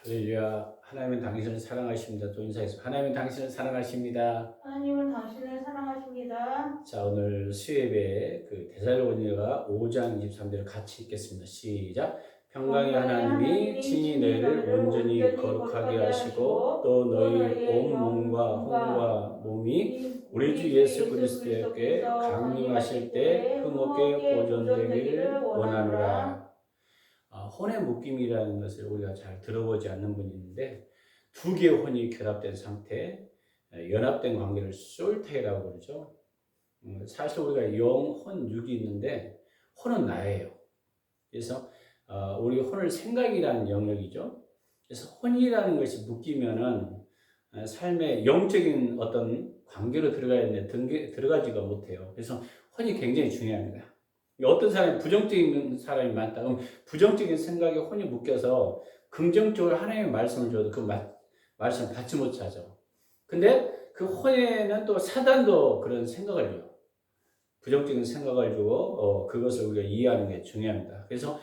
할렐루야. 하나님은 당신을 사랑하십니다. 또 인사해서 하나님은 당신을 사랑하십니다. 하나님은 당신을 사랑하십니다. 자, 오늘 수예배 데살로니가 5장 23절을 같이 읽겠습니다. 시작. 평강의 하나님이 친히 너희를 온전히 거룩하게 하시고 또 너희 온 몸과 혼과 몸이 우리 주 예수 그리스도께 강림하실 때 흠없게 보존되기를 원하노라. 혼의 묶임이라는 것을 우리가 잘 들어보지 않는 분이 있는데, 두 개의 혼이 결합된 상태, 연합된 관계를 솔테라고 그러죠. 사실 우리가 영, 혼, 육이 있는데 혼은 나예요. 그래서 우리 혼을 생각이라는 영역이죠. 그래서 혼이라는 것이 묶이면은 삶의 영적인 어떤 관계로 들어가야 되는데 들어가지가 못해요. 그래서 혼이 굉장히 중요합니다. 어떤 사람이 부정적인 사람이 많다. 그럼 부정적인 생각에 혼이 묶여서 긍정적으로 하나님의 말씀을 줘도 그 말씀을 받지 못하죠. 근데 그 혼에는 또 사단도 그런 생각을 줘요. 부정적인 생각을 주고 그것을 우리가 이해하는 게 중요합니다. 그래서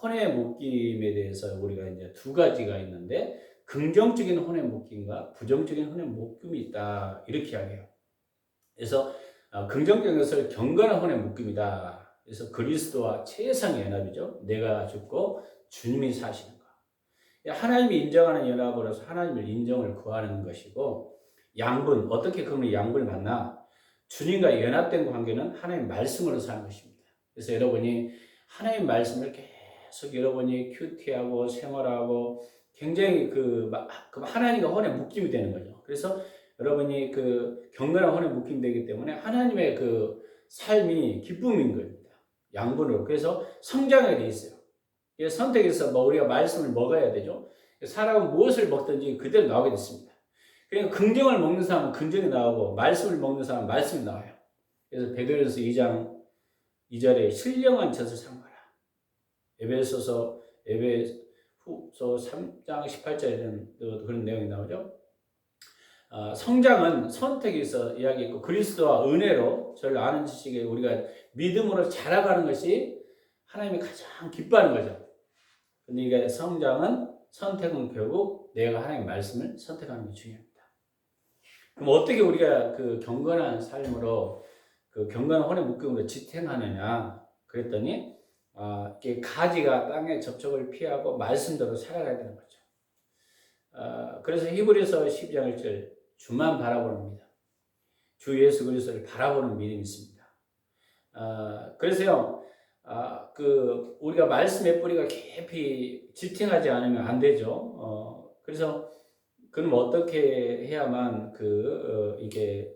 혼의 묶임에 대해서 우리가 이제 두 가지가 있는데, 긍정적인 혼의 묶임과 부정적인 혼의 묶임이 있다, 이렇게 이야기해요. 그래서 긍정적인 것을 경건한 혼의 묶임이다. 그래서 그리스도와 최상의 연합이죠. 내가 죽고 주님이 사시는 것. 하나님이 인정하는 연합으로서 하나님을 인정을 구하는 것이고, 양분, 어떻게 그러면 양분을 만나? 주님과 연합된 관계는 하나님 말씀으로 사는 것입니다. 그래서 여러분이 하나님 말씀을 계속 여러분이 큐티하고 생활하고 굉장히 하나님과 혼의 묶임이 되는 거죠. 그래서 여러분이 경건한 혼의 묶임이 되기 때문에 하나님의 삶이 기쁨인 겁니다. 양분으로. 그래서 성장하게 돼 있어요. 선택해서 우리가 말씀을 먹어야 되죠. 사람은 무엇을 먹든지 그대로 나오게 됐습니다. 그러니까 긍정을 먹는 사람은 긍정이 나오고 말씀을 먹는 사람은 말씀이 나와요. 그래서 베드로전서 2장 2절에 신령한 젖을 삼가라. 에베소서 3장 18절에는 그런 내용이 나오죠. 성장은 선택에서 이야기했고, 그리스도와 은혜로 저를 아는 지식에 우리가 믿음으로 자라가는 것이 하나님이 가장 기뻐하는 거죠. 근데 이게 선택은 결국 내가 하나님의 말씀을 선택하는 게 중요합니다. 그럼 어떻게 우리가 경건한 삶으로 경건한 혼의 묶임으로 지탱하느냐 그랬더니 가지가 땅에 접촉을 피하고 말씀대로 살아가야 되는 거죠. 그래서 히브리서 12장 1절 주만 바라보는입니다. 주 예수 그리스도를 바라보는 믿음이 있습니다. 그래서요, 우리가 말씀의 뿌리가 깊이 지탱하지 않으면 안 되죠. 그래서 그럼 어떻게 해야만 이게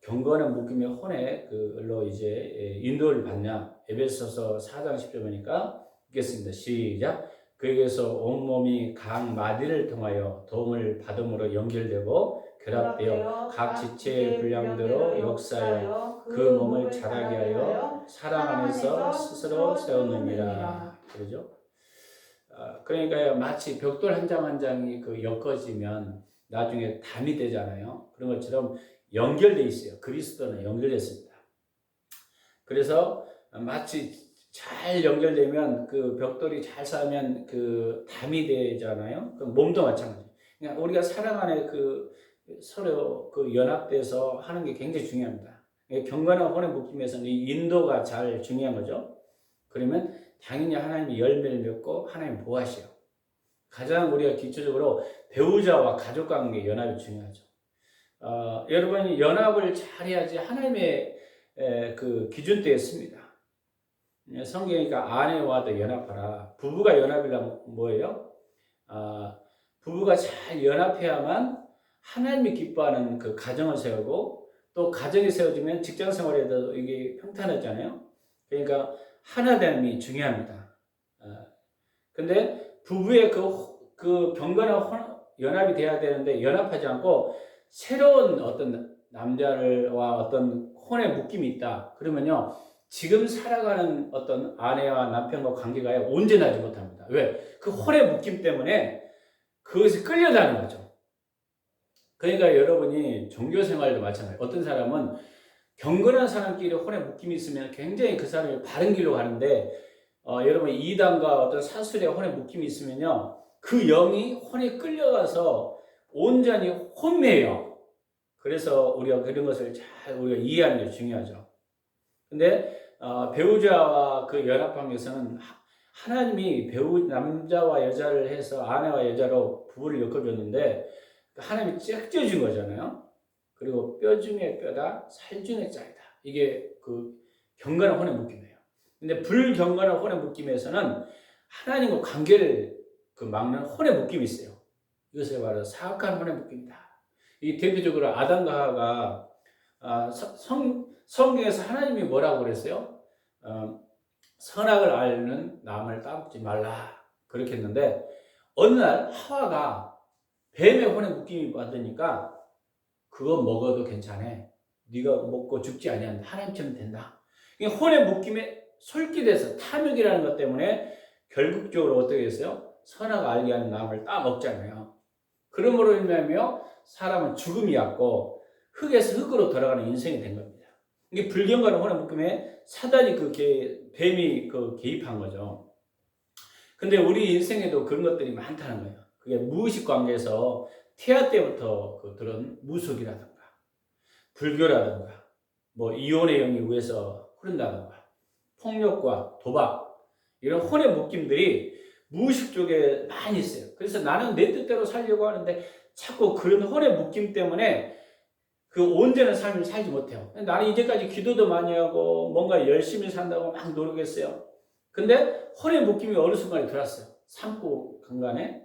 경건한 묶임의 혼에로 이제 인도를 받냐? 에베소서 4장 10절 보니까 읽겠습니다. 시작. 그에게서 온몸이 각 마디를 통하여 도움을 받음으로 연결되고 결합되어 각 지체의 분량대로 역사하여 그 몸을 자라게 하여 사랑 안에서 스스로 세우느니라. 그러죠? 그러니까 마치 벽돌 한 장 한 장이 엮어지면 나중에 담이 되잖아요. 그런 것처럼 연결돼 있어요. 그리스도는 연결됐습니다. 그래서 마치 잘 연결되면 벽돌이 잘 쌓으면 담이 되잖아요. 몸도 마찬가지. 그러니까 우리가 사랑 안에 서로 연합돼서 하는 게 굉장히 중요합니다. 경건한 혼의 묶임에서는 이 인도가 잘 중요한 거죠. 그러면 당연히 하나님이 열매를 맺고 하나님 보호하시오. 가장 우리가 기초적으로 배우자와 가족 관계 연합이 중요하죠. 여러분이 연합을 잘해야지 하나님의 기준대에 씁니다. 성경이니까 아내와도 연합하라. 부부가 연합이라면 뭐예요? 부부가 잘 연합해야만 하나님이 기뻐하는 가정을 세우고, 또 가정이 세워지면 직장 생활에도 이게 평탄하잖아요. 그러니까 하나됨이 중요합니다. 근데 부부의 경건한 연합이 돼야 되는데 연합하지 않고 새로운 어떤 남자와 어떤 혼의 묶임이 있다. 그러면요, 지금 살아가는 어떤 아내와 남편과 관계가 온전하지 못합니다. 왜? 혼의 묶임 때문에 그것이 끌려다니는 거죠. 그러니까 여러분이 종교 생활도 마찬가지예요. 어떤 사람은 경건한 사람끼리 혼의 묶임이 있으면 굉장히 그 사람이 바른 길로 가는데, 여러분 이단과 어떤 사술의 혼의 묶임이 있으면요, 그 영이 혼에 끌려가서 온전히 혼매요. 그래서 우리가 그런 것을 잘 우리가 이해하는 게 중요하죠. 근데 배우자와 그 연합관계에서는 하나님이 남자와 여자를 해서 아내와 여자로 부부를 엮어줬는데 하나님이 짝지어준 거잖아요. 그리고 뼈 중에 뼈다, 살 중에 짤이다. 이게 그 경건한 혼의 묶임이에요. 근데 불경건한 혼의 묶임에서는 하나님과 관계를 그 막는 혼의 묶임이 있어요. 이것을 바로 사악한 혼의 묶임이다. 이 대표적으로 아담과 하와가 성경에서 하나님이 뭐라고 그랬어요? 선악을 알는 나무를 따먹지 말라 그렇게 했는데 어느 날 하와가 뱀의 혼에 묶임이 받으니까 그거 먹어도 괜찮아. 네가 먹고 죽지 아니한다. 하나님처럼 된다. 혼의 묶임에 솔깃해서 탐욕이라는 것 때문에 결국적으로 어떻게 했어요? 선악을 알게 하는 나무를 따먹잖아요. 그러므로 인하여 사람은 죽음이 왔고 흙에서 흙으로 돌아가는 인생이 된 겁니다. 이게 불경건한 혼의 묶임에 사단이 뱀이 개입한 거죠. 근데 우리 인생에도 그런 것들이 많다는 거예요. 그게 무의식 관계에서 태아 때부터 들은 무속이라든가 불교라든가 뭐 이혼의 영이 위에서 흐른다든가 폭력과 도박 이런 혼의 묶임들이 무의식 쪽에 많이 있어요. 그래서 나는 내 뜻대로 살려고 하는데 자꾸 그런 혼의 묶임 때문에 그 온전한 삶을 살지 못해요. 나는 이제까지 기도도 많이 하고 뭔가 열심히 산다고 막 노력했어요. 근데 혼의 묶임이 어느 순간에 들어왔어요. 삶고 간간에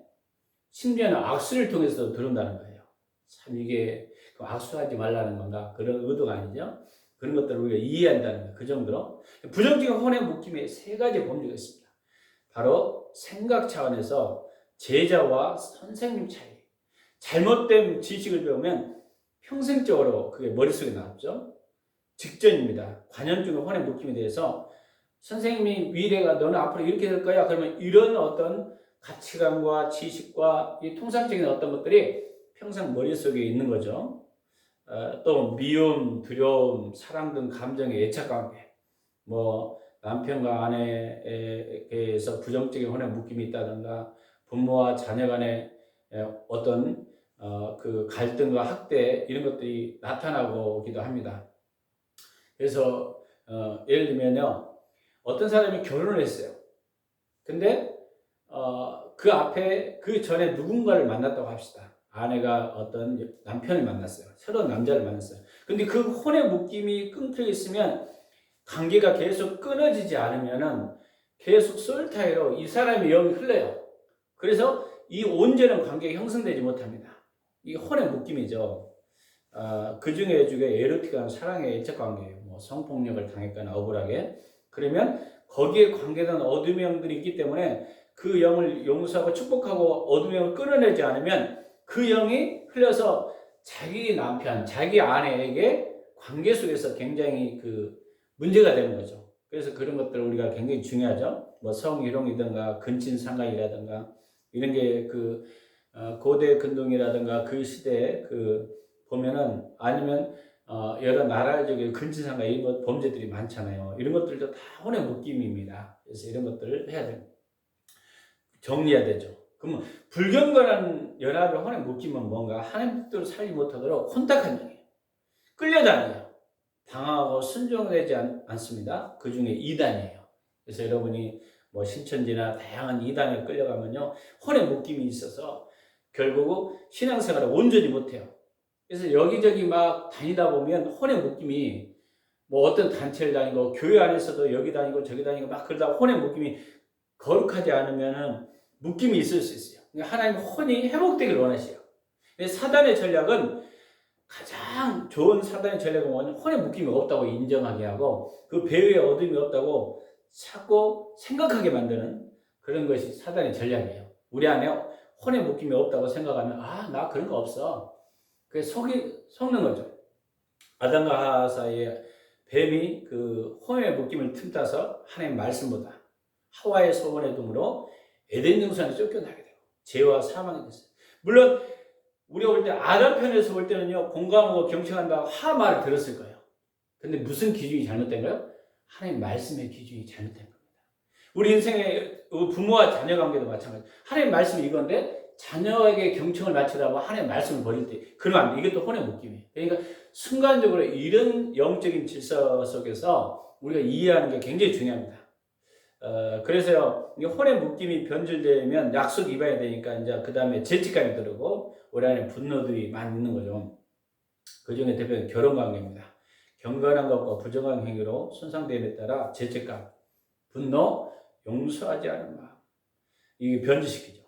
심지어는 악수를 통해서 들은다는 거예요. 참 이게 악수하지 말라는 건가? 그런 의도가 아니죠. 그런 것들을 우리가 이해한다는 거예요. 그 정도로. 부정적인 혼의 묶임에 세 가지 범주가 있습니다. 바로 생각 차원에서 제자와 선생님 차이. 잘못된 지식을 배우면 평생적으로 그게 머릿속에 남죠. 직전입니다. 관연중의 혼의 묶임에 대해서 선생님이 미래가 너는 앞으로 이렇게 될 거야. 그러면 이런 어떤 가치관과 지식과 이 통상적인 어떤 것들이 평생 머릿속에 있는 거죠. 또 미움, 두려움, 사랑 등 감정의 애착관계, 뭐 남편과 아내에서 부정적인 혼의 묶임이 있다든가 부모와 자녀 간의 어떤 그 갈등과 학대 이런 것들이 나타나고 오기도 합니다. 그래서 예를 들면요. 어떤 사람이 결혼을 했어요. 근데 그 앞에 그 전에 누군가를 만났다고 합시다. 아내가 어떤 남편을 만났어요. 새로운 남자를 만났어요. 근데 그 혼의 묶임이 끊겨 있으면 관계가 계속 끊어지지 않으면은 계속 솔타이로 이 사람의 영이 흘러요. 그래서 이 온전한 관계가 형성되지 못합니다. 이 혼의 묶임이죠. 그 중에 에로틱한 사랑의 애착 관계예요. 뭐 성폭력을 당했거나 억울하게. 그러면 거기에 관계된 어둠의 영들이 있기 때문에 그 영을 용서하고 축복하고 어둠의 영을 끊어내지 않으면 그 영이 흘려서 자기 남편, 자기 아내에게 관계 속에서 굉장히 문제가 되는 거죠. 그래서 그런 것들 우리가 굉장히 중요하죠. 뭐 성희롱이든가 근친상간이라든가 이런 게 고대 근동이라든가 그 시대에 보면은 아니면 여러 나라 쪽에 근친상간 이런 범죄들이 많잖아요. 이런 것들도 다 혼의 묶임입니다. 그래서 이런 것들을 해야 돼요. 정리해야 되죠. 그러면 불경건한 연합의 혼의 묶임은 뭔가 하나님 뜻대로 살지 못하도록 혼탁한 영이에요. 끌려다녀요. 당하고 순종되지 않습니다. 그 중에 이단이에요. 그래서 여러분이 뭐 신천지나 다양한 이단에 끌려가면요. 혼의 묶임이 있어서 결국 신앙생활을 온전히 못해요. 그래서 여기저기 막 다니다 보면 혼의 묶임이 뭐 어떤 단체를 다니고 교회 안에서도 여기 다니고 저기 다니고 막 그러다 혼의 묶임이 거룩하지 않으면은 묶임이 있을 수 있어요. 하나님 혼이 회복되길 원하셔요. 사단의 전략은 가장 좋은 사단의 전략은 뭐냐면 혼의 묶임이 없다고 인정하게 하고 그 배후에 어둠이 없다고 자꾸 생각하게 만드는 그런 것이 사단의 전략이에요. 우리 안에 혼의 묶임이 없다고 생각하면 나 그런 거 없어. 그게 속는 거죠. 아담과 하와 사이에 뱀이 혼의 묶임을 틈타서 하나님의 말씀보다 하와의 소원의 도움으로 에덴 동산에 쫓겨나게 되고 죄와 사망이 됐어요. 물론 우리가 볼 때 아담 편에서 볼 때는요 공감하고 경청한다고 하와 말을 들었을 거예요. 근데 무슨 기준이 잘못된 거예요? 하나님 말씀의 기준이 잘못된 겁니다. 우리 인생의 부모와 자녀 관계도 마찬가지. 하나님 말씀이 이건데 자녀에게 경청을 마치라고 하나님 말씀을 버릴 때 그러면 안 돼. 이게 또 혼의 묶임이에요. 그러니까 순간적으로 이런 영적인 질서 속에서 우리가 이해하는 게 굉장히 중요합니다. 그래서요, 이 혼의 묶임이 변질되면 약속 위반이 되니까 이제 그 다음에 죄책감이 들고 우리 안에 분노들이 많이 있는 거죠. 그 중에 대표는 결혼 관계입니다. 경건한 것과 부정한 행위로 손상됨에 따라 죄책감, 분노, 용서하지 않은 마음 이게 변질시키죠.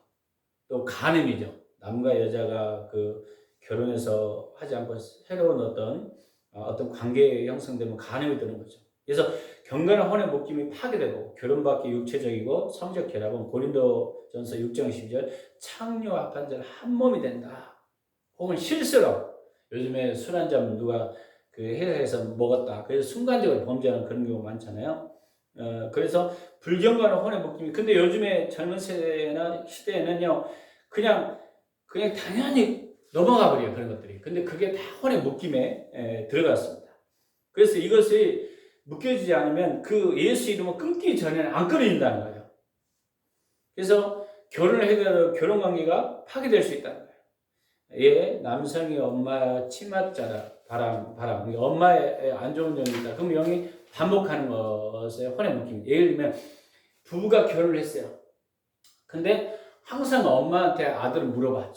또 간음이죠. 남과 여자가 그 결혼해서 하지 않고 새로운 어떤 관계 형성되면 간음이 되는 거죠. 그래서 경건한 혼의 묶임이 파괴되고 결혼 밖의 육체적이고 성적 결합은 고린도전서 6장 12절 창녀와 합한 자는 한 몸이 된다. 혹은 실수로 요즘에 술 한 잔 누가 그 회사에서 먹었다. 그래서 순간적으로 범죄하는 그런 경우가 많잖아요. 그래서 불경건한 혼의 묶임이 근데 요즘에 젊은 세대나 시대에는요 그냥 당연히 넘어가 버려요 그런 것들이. 근데 그게 다 혼의 묶임에 들어갔습니다. 그래서 이것이 묶여지지 않으면 그 예수 이름을 끊기 전에는 안 끊어진다는 거예요. 그래서 결혼을 해도 결혼 관계가 파괴될 수 있다는 거예요. 예, 남성이 엄마 치맛자라 바람. 엄마의 안 좋은 영이 있다. 그럼 영이 반복하는 것에 혼의 묶임. 예를 들면 부부가 결혼을 했어요. 근데 항상 엄마한테 아들을 물어봐.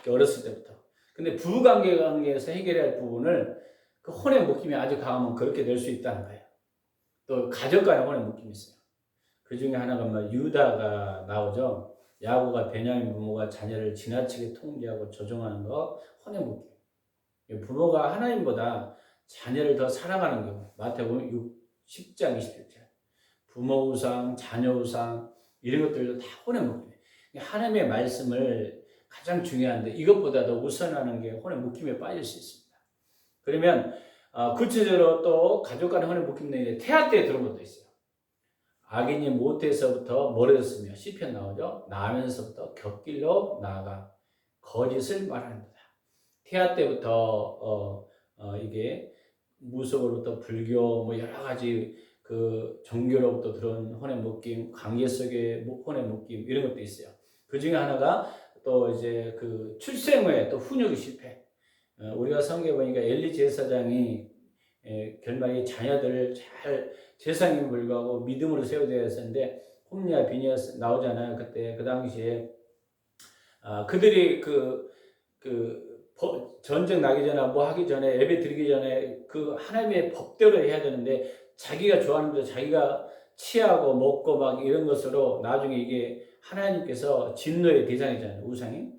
어렸을 때부터. 근데 부부관계에서 해결해야 할 부분을 그 혼의 묶임이 아주 강하면 그렇게 될 수 있다는 거예요. 또 가족 간의 혼의 묶임이 있어요. 그 중에 하나가 유다가 나오죠. 야곱과 베냐민 부모가 자녀를 지나치게 통제하고 조종하는 거 혼의 묶임. 부모가 하나님보다 자녀를 더 사랑하는 경우 마태복음 10장 27절 부모 우상, 자녀 우상 이런 것들도 다 혼의 묶임이에요. 하나님의 말씀을 가장 중요한데 이것보다도 우선하는 게 혼의 묶임에 빠질 수 있습니다. 그러면 구체적으로 또 가족 간의 혼의 묶임 내에 태아 때 들은 것도 있어요. 악인이 모태에서부터 멀어졌으며 시편 나오죠. 나면서부터 곁길로 나아가 거짓을 말하는다. 태아 때부터 이게 무속으로부터 불교 여러 가지 그 종교로부터 들어온 혼의 묶임, 관계 속의 혼의 묶임 이런 것도 있어요. 그 중에 하나가 또 이제 그 출생 후에 또 훈육이 실패. 우리가 성경에 보니까 엘리 제사장이 결말에 자녀들을 잘 제사장에 불구하고 믿음으로 세워져야 했었는데 홈리와 비니아스 나오잖아요. 그때 그 당시에 그들이 전쟁 나기 전에 뭐 하기 전에 예배 드리기 전에 그 하나님의 법대로 해야 되는데 자기가 좋아하는 대로 자기가 취하고 먹고 막 이런 것으로 나중에 이게 하나님께서 진노의 대상이잖아요. 우상이.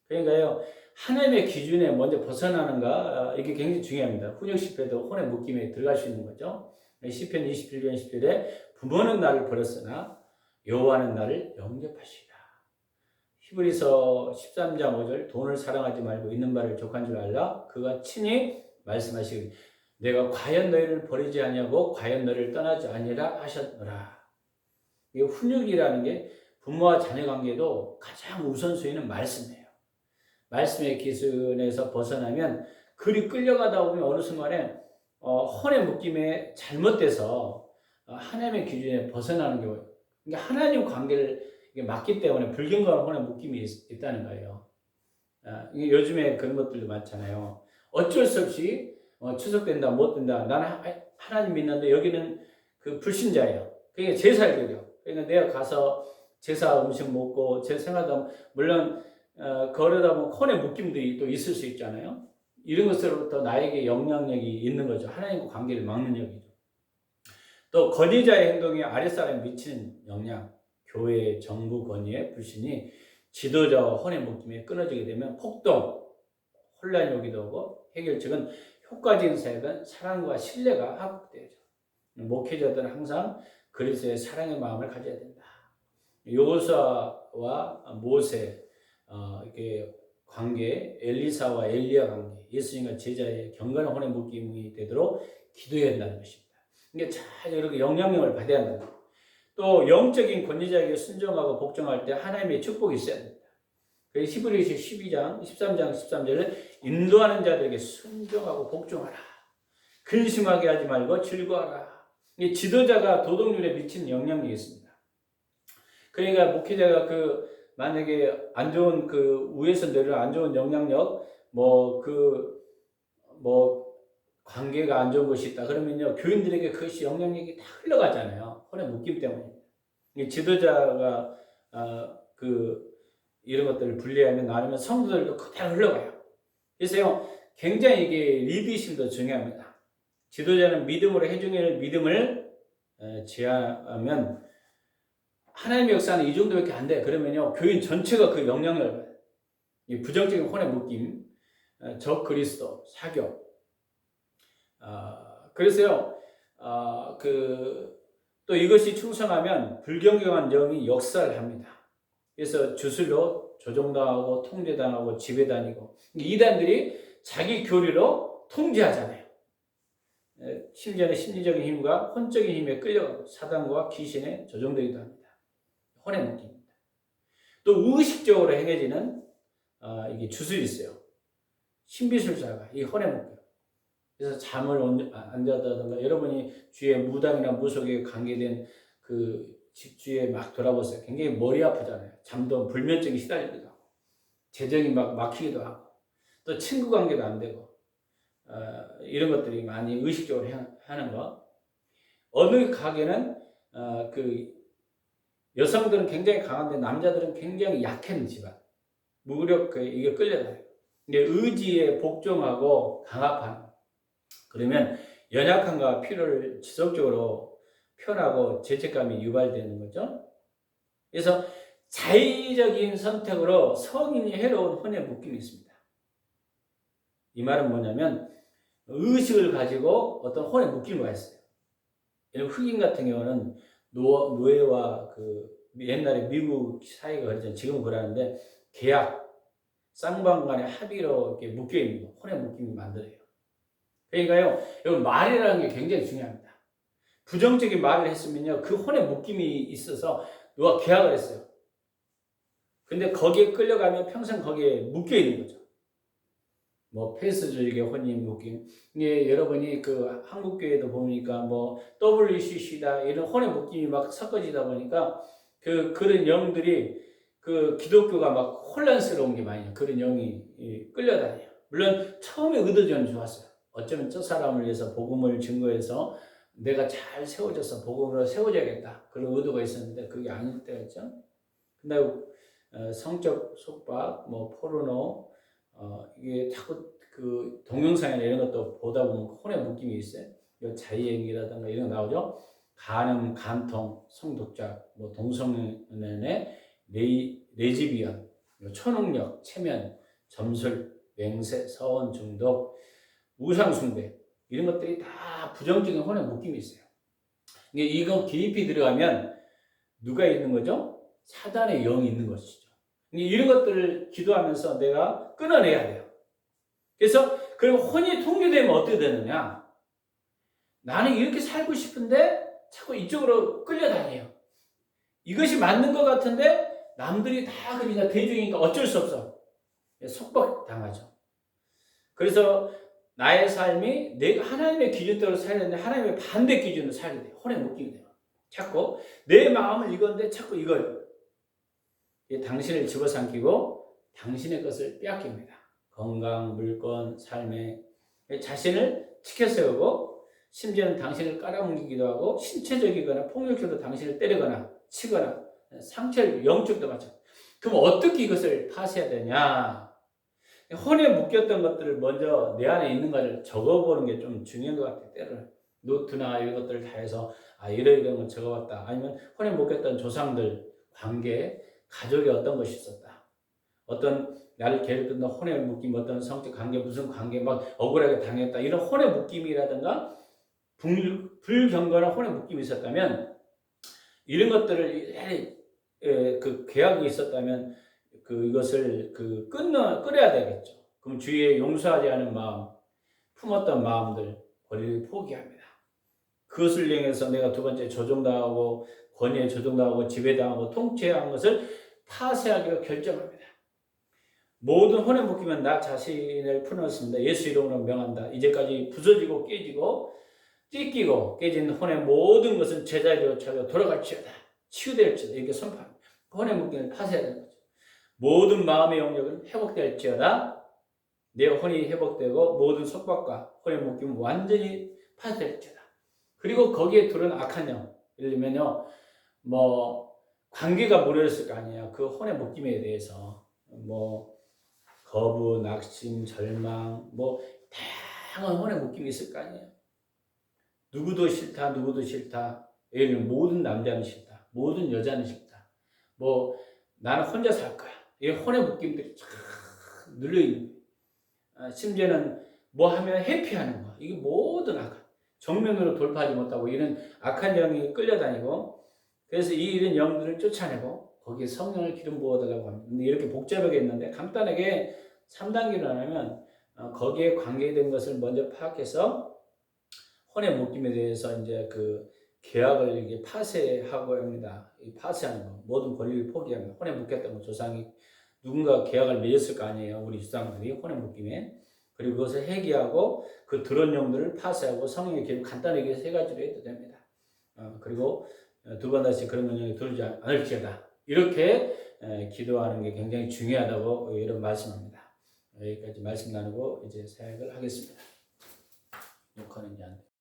그러니까요. 하나님의 기준에 먼저 벗어나는가 이게 굉장히 중요합니다. 훈육 실패도 혼의 묶임에 들어갈 수 있는 거죠. 시편 27편 10절에 부모는 나를 버렸으나 여호와는 나를 영접하시리라. 히브리서 13장 5절 돈을 사랑하지 말고 있는 바를 족한 줄 알라. 그가 친히 말씀하시기를 내가 과연 너희를 버리지 아니하고 과연 너희를 떠나지 아니라 하셨노라. 이 훈육이라는 게 부모와 자녀 관계도 가장 우선순위는 말씀이에요. 말씀의 기준에서 벗어나면 그리 끌려가다 보면 어느 순간에 혼의 묶임에 잘못돼서 하나님의 기준에 벗어나는 경우 그러니까 하나님 관계를 맞기 때문에 불경건한 혼의 묶임이 있다는 거예요. 요즘에 그런 것들도 많잖아요. 어쩔 수 없이 추석된다 못 된다 나는 하나님 믿는데 여기는 그 불신자예요. 그게 제사를 드려. 그러니까 내가 가서 제사 음식 먹고 제 생활도 물론 그러다 보면 혼의 묶임들이 또 있을 수 있잖아요. 이런 것으로부터 나에게 영향력이 있는 거죠. 하나님과 관계를 막는 역이죠. 또 권위자의 행동이 아랫사람에 미치는 영향, 교회, 정부 권위의 불신이 지도자와 혼의 묶임에 끊어지게 되면 폭동, 혼란이 오기도 하고 해결책은 효과적인 사역은 사랑과 신뢰가 합국되죠. 목회자들은 항상 그리스도의 사랑의 마음을 가져야 된다. 여호수아와 모세 이렇게 관계, 엘리사와 엘리야 관계, 예수님과 제자의 경건한 혼의 묶임이 되도록 기도해야 한다는 것입니다. 이게 잘 이렇게 영향력을 받아야 한다는 거예요. 또 영적인 권위자에게 순종하고 복종할 때 하나님의 축복이 있어야 됩니다. 그래서 히브리서 12장, 13장, 13절에 인도하는 자들에게 순종하고 복종하라. 근심하게 하지 말고 즐거워하라. 이 지도자가 도덕률에 미치는 영향력이 있습니다. 그러니까 목회자가 만약에 안 좋은 위에서 내려온 안 좋은 영향력, 관계가 안 좋은 것이 있다. 그러면요, 교인들에게 그것이 영향력이 다 흘러가잖아요. 혼의 묶임 때문에. 이 지도자가, 이런 것들을 분리하면 나누면 성도들도 그대로 흘러가요. 그래서요, 굉장히 이게 리더십도 중요합니다. 지도자는 믿음으로 해중일 믿음을 제하면 하나님의 역사는 이 정도밖에 안 돼. 그러면요, 교인 전체가 그 영향력을 받아요. 이 부정적인 혼의 묶임, 적 그리스도, 사교. 그래서요, 또 이것이 충성하면 불경경한 영이 역사를 합니다. 그래서 주술로 조종당하고 통제당하고 지배다니고 이단들이 자기 교리로 통제하잖아요. 심지어는 심리적인 힘과 혼적인 힘에 끌려가고 사단과 귀신에 조종되기도 합니다. 혼의 묶임입니다. 또 의식적으로 행해지는 이게 주술이 있어요. 신비술사가 이 혼의 묶임. 그래서 잠을 안 자다든가 여러분이 주위에 무당이나 무속에 관계된 집 주위에 막 돌아보세요. 굉장히 머리 아프잖아요. 잠도 불면증이 시달리기도 하고 재정이 막 막히기도 하고 또 친구 관계도 안 되고 이런 것들이 많이 의식적으로 하는 거. 어느 가게는 여성들은 굉장히 강한데 남자들은 굉장히 약한 집안. 무력 이게 끌려다녀요. 근데 의지에 복종하고 강압하는. 그러면 연약함과 필요를 지속적으로 표현하고 죄책감이 유발되는 거죠. 그래서 자의적인 선택으로 성인이 해로운 혼의 묶임이 있습니다. 이 말은 뭐냐면 의식을 가지고 어떤 혼의 묶임을 했어요. 흑인 같은 경우는 노예와 옛날에 미국 사회가 그랬잖아요. 지금은 그러는데 계약, 쌍방 간의 합의로 이렇게 묶여 있는 거, 혼의 묶임이 만들어요. 그러니까요, 여러분 말이라는 게 굉장히 중요합니다. 부정적인 말을 했으면요, 그 혼의 묶임이 있어서 누가 계약을 했어요. 근데 거기에 끌려가면 평생 거기에 묶여 있는 거죠. 폐쇄적인 혼인 묶임. 이게 여러분이 한국교회도 보니까 WCC다 이런 혼의 묶임이 막 섞어지다 보니까 그런 영들이 기독교가 막 혼란스러운 게 많이 그런 영이 끌려다녀요. 물론 처음에 의도는 좋았어요. 어쩌면 저 사람을 위해서 복음을 증거해서 내가 잘 세워져서 복음으로 세워져야겠다. 그런 의도가 있었는데 그게 아닐 때가 있죠. 근데 성적 속박, 포르노, 이게 자꾸 동영상이나 이런 것도 보다 보면 혼의 묶임이 있어요. 자의행위라든가 이런 거 나오죠. 간음, 간통, 성독작, 동성연애, 레즈비언, 초능력, 체면, 점술, 맹세, 서원 중독, 우상숭배 이런 것들이 다 부정적인 혼의 묶임이 있어요. 이거 깊이 들어가면 누가 있는 거죠? 사단의 영이 있는 것이죠. 이런 것들을 기도하면서 내가 끊어내야 돼요. 그래서 그럼 혼이 통제되면 어떻게 되느냐? 나는 이렇게 살고 싶은데 자꾸 이쪽으로 끌려다녀요. 이것이 맞는 것 같은데 남들이 다 그러니까 대중이니까 어쩔 수 없어. 속박당하죠. 그래서 나의 삶이 내가 하나님의 기준대로 살아야 되는데 하나님의 반대 기준으로 살아야 돼요. 혼에 묶이게 돼요. 자꾸 내 마음을 이건데 자꾸 이걸 당신을 집어삼키고 당신의 것을 빼앗깁니다. 건강, 물건, 삶에 자신을 치켜세우고 심지어는 당신을 깔아뭉개기도 하고 신체적이거나 폭력적으로 당신을 때리거나 치거나 상처를 영적도 마찬가지. 그럼 어떻게 이것을 파쇄해야 되냐? 혼에 묶였던 것들을 먼저 내 안에 있는 것을 적어보는 게 좀 중요한 것 같아요. 때로는 노트나 이런 것들을 다 해서 이런 걸 적어봤다. 아니면 혼에 묶였던 조상들, 관계, 가족에 어떤 것이 있었다. 어떤 나를 괴롭혔던 혼에 묶임, 어떤 성적 관계, 무슨 관계 막 억울하게 당했다. 이런 혼에 묶임이라든가 불경건한 혼에 묶임이 있었다면 이런 것들을 계약이 있었다면 이것을 끊어야 되겠죠. 그럼 주위에 용서하지 않은 마음, 품었던 마음들, 권리를 포기합니다. 그것을 이용해서 내가 두 번째 조종당하고 권위에 조종당하고 지배당하고 통치한 것을 파쇄하기로 결정합니다. 모든 혼에 묶이면 나 자신을 풀어놓습니다. 예수 이름으로 명한다. 이제까지 부서지고 깨지고 찢기고 깨진 혼의 모든 것은 제자리로 찾아 돌아갈지어다. 치유될지어다. 이렇게 선포합니다. 혼의 묶임을 파쇄해야 되는 거죠. 모든 마음의 영역은 회복될지어다. 내 혼이 회복되고 모든 속박과 혼의 묶임은 완전히 파쇄될지어다. 그리고 거기에 들어온 악한 영, 예를 들면요, 뭐 관계가 무너졌을 거 아니에요. 그 혼의 묶임에 대해서 뭐 거부, 낙심, 절망, 뭐 다양한 혼의 묶임이 있을 거 아니에요. 누구도 싫다, 누구도 싫다. 예를 들면 모든 남자는 싫다, 모든 여자는 싫다. 뭐 나는 혼자 살 거야. 이 혼의 묶임들이 쫙 눌려 있는 거예요. 심지어는 뭐 하면 회피하는 거. 이게 모든 악한 정면으로 돌파하지 못하고 이런 악한 영이 끌려다니고, 그래서 이런 영들을 쫓아내고 거기에 성령을 기름 부어달라고 합니다. 근데 이렇게 복잡하게 했는데 간단하게 3단계로 하면 거기에 관계된 것을 먼저 파악해서 혼의 묶임에 대해서 이제 그 계약을 이렇게 파쇄하고 합니다. 이 파쇄하는 거, 모든 권리를 포기합니다. 혼에 묶였던 거, 조상이 누군가 계약을 맺었을 거 아니에요. 우리 조상들이 혼의 묶임에. 그리고 그것을 해기하고 그 들은 영들을 파쇄하고 성령의 기름, 간단하게 세 가지로 해도 됩니다. 그리고 두 번 다시 그런 영역이 들지 않을지어다. 이렇게 기도하는 게 굉장히 중요하다고 이런 말씀합니다. 여기까지 말씀 나누고 이제 사역을 하겠습니다. 녹화는 이제 안 돼.